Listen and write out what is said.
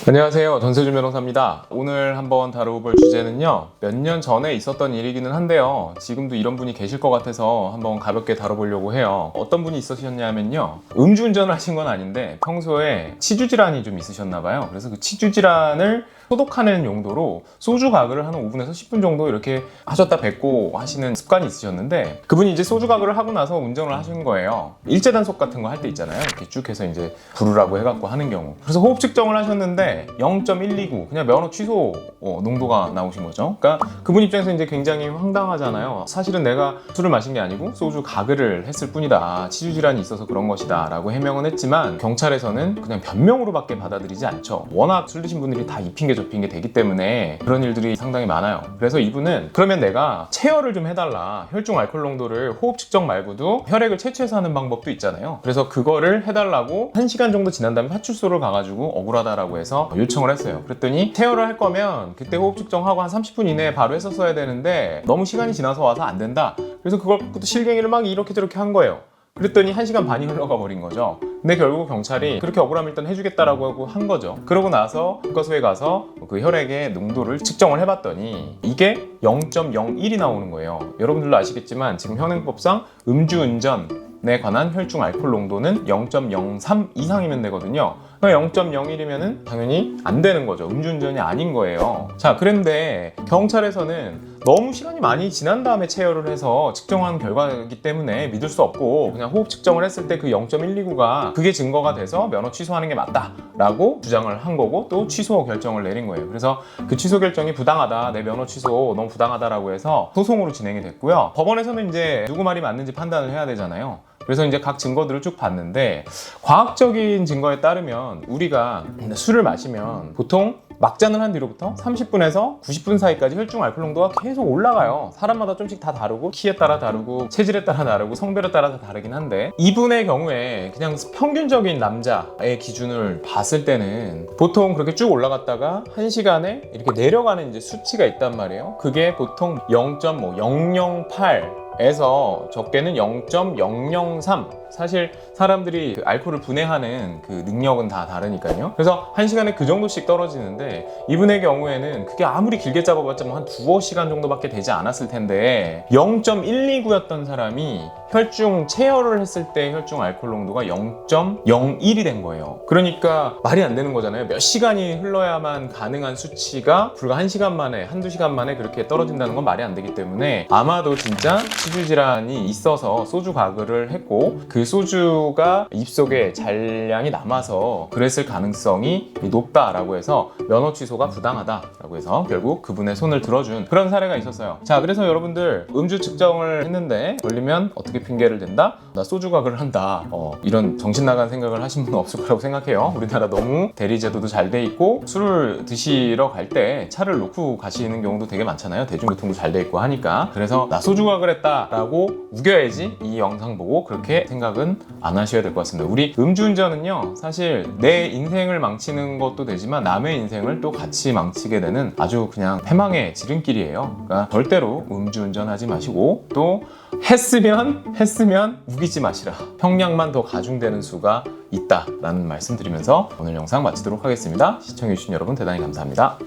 안녕하세요. 전세준 변호사입니다. 오늘 한번 다뤄볼 주제는요, 몇 년 전에 있었던 일이기는 한데요, 지금도 이런 분이 계실 것 같아서 한번 가볍게 다뤄보려고 해요. 어떤 분이 있으셨냐면요, 음주운전을 하신 건 아닌데 평소에 치주질환이 좀 있으셨나봐요. 그래서 그 치주질환을 소독하는 용도로 소주 가글을 한 5분에서 10분 정도 이렇게 하셨다 뱉고 하시는 습관이 있으셨는데, 그분이 이제 소주 가글을 하고 나서 운전을 하신 거예요. 일제 단속 같은 거 할 때 있잖아요. 이렇게 쭉 해서 이제 부르라고 해갖고 하는 경우. 그래서 호흡 측정을 하셨는데 0.129 그냥 면허 취소 농도가 나오신 거죠. 그러니까 그분 입장에서 이제 굉장히 황당하잖아요. 사실은 내가 술을 마신 게 아니고 소주 가글을 했을 뿐이다, 치주 질환이 있어서 그런 것이다 라고 해명은 했지만, 경찰에서는 그냥 변명으로밖에 받아들이지 않죠. 워낙 술 드신 분들이 다 이 핑계 저 핑계 되기 때문에 그런 일들이 상당히 많아요. 그래서 이분은 그러면 내가 체열을 좀 해달라, 혈중 알코올 농도를 호흡 측정 말고도 혈액을 채취해서 하는 방법도 있잖아요. 그래서 그거를 해달라고 1시간 정도 지난 다음에 파출소를 가가지고 억울하다라고 해서 요청을 했어요. 그랬더니 체열을 할 거면 그때 호흡 측정하고 한 30분 이내에 바로 했었어야 되는데 너무 시간이 지나서 와서 안 된다. 그래서 그걸 실갱이를 막 이렇게 저렇게 한 거예요. 그랬더니 1시간 반이 흘러가 버린 거죠. 근데 결국 경찰이 그렇게 억울하면 일단 해주겠다라고 하고 한 거죠. 그러고 나서 국가소에 가서 그 혈액의 농도를 측정을 해봤더니 이게 0.01이 나오는 거예요. 여러분들도 아시겠지만 지금 현행법상 음주운전에 관한 혈중 알코올 농도는 0.03 이상이면 되거든요. 0.01이면은 당연히 안 되는 거죠. 음주운전이 아닌 거예요. 자, 그런데 경찰에서는 너무 시간이 많이 지난 다음에 체열을 해서 측정한 결과이기 때문에 믿을 수 없고, 그냥 호흡 측정을 했을 때 그 0.129가 그게 증거가 돼서 면허 취소하는 게 맞다라고 주장을 한 거고, 또 취소 결정을 내린 거예요. 그래서 그 취소 결정이 부당하다, 내 면허 취소 너무 부당하다라고 해서 소송으로 진행이 됐고요. 법원에서는 이제 누구 말이 맞는지 판단을 해야 되잖아요. 그래서 이제 각 증거들을 쭉 봤는데, 과학적인 증거에 따르면 우리가 술을 마시면 보통 막잔을 한 뒤로부터 30분에서 90분 사이까지 혈중 알코올 농도가 계속 올라가요. 사람마다 좀씩 다 다르고, 키에 따라 다르고, 체질에 따라 다르고, 성별에 따라 다 다르긴 한데, 이분의 경우에 그냥 평균적인 남자의 기준을 봤을 때는 보통 그렇게 쭉 올라갔다가 1시간에 이렇게 내려가는 이제 수치가 있단 말이에요. 그게 보통 0.008 에서 적게는 0.003. 사실 사람들이 그 알코올을 분해하는 그 능력은 다 다르니까요. 그래서 1시간에 그 정도씩 떨어지는데, 이분의 경우에는 그게 아무리 길게 잡아봤자 한 두어 시간 정도밖에 되지 않았을 텐데 0.129였던 사람이 혈중 체열을 했을 때 혈중 알코올 농도가 0.01이 된 거예요. 그러니까 말이 안 되는 거잖아요. 몇 시간이 흘러야만 가능한 수치가 불과 1시간 만에, 한두 시간 만에 그렇게 떨어진다는 건 말이 안 되기 때문에, 아마도 진짜 치주 질환이 있어서 소주 가글을 했고 그 소주가 입속에 잔량이 남아서 그랬을 가능성이 높다라고 해서 면허 취소가 부당하다라고 해서 결국 그분의 손을 들어준 그런 사례가 있었어요. 자, 그래서 여러분들 음주 측정을 했는데 걸리면 어떻게 핑계를 댄다? 나 소주 가글을 한다. 이런 정신 나간 생각을 하신 분은 없을 거라고 생각해요. 우리나라 너무 대리제도도 잘 돼 있고, 술을 드시러 갈 때 차를 놓고 가시는 경우도 되게 많잖아요. 대중교통도 잘 돼 있고 하니까. 그래서 나 소주 가글 했다 라고 우겨야지 이 영상 보고 그렇게 생각은 안 하셔야 될 것 같습니다. 우리 음주운전은요, 사실 내 인생을 망치는 것도 되지만 남의 인생을 또 같이 망치게 되는 아주 그냥 패망의 지름길이에요. 그러니까 절대로 음주운전하지 마시고, 또 했으면 우기지 마시라. 형량만 더 가중되는 수가 있다라는 말씀 드리면서 오늘 영상 마치도록 하겠습니다. 시청해주신 여러분 대단히 감사합니다.